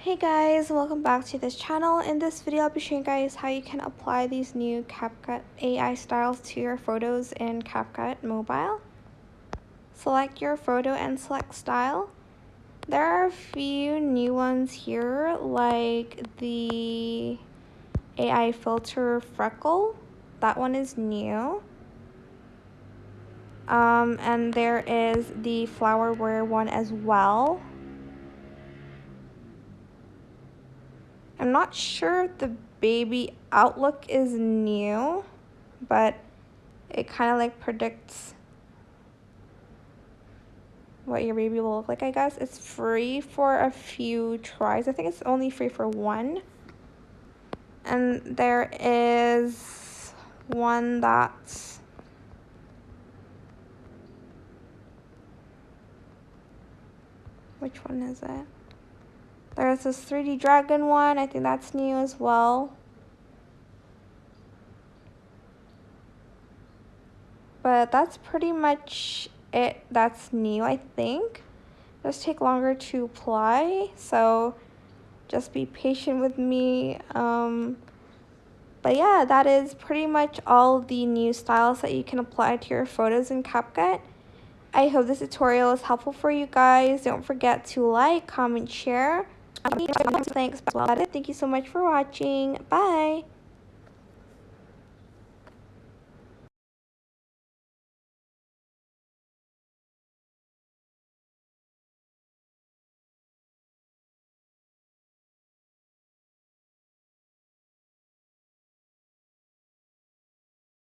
Hey guys, welcome back to this channel. In this video, I'll be showing you guys how you can apply these new CapCut AI styles to your photos in CapCut Mobile. Select your photo and select style. There are a few new ones here, like the AI filter freckle. That one is new. And there is the flower wear one as well. I'm not sure if the baby outlook is new, but it kind of like predicts what your baby will look like, I guess. It's free for a few tries. I think it's only free for one. And there is one that's which one is it? There's this 3D dragon one. I think that's new as well. But that's pretty much it. That's new, I think. It does take longer to apply, so just be patient with me. But yeah, that is pretty much all the new styles that you can apply to your photos in CapCut. I hope this tutorial is helpful for you guys. Don't forget to like, comment, share. Thanks. Thank you so much for watching. Bye.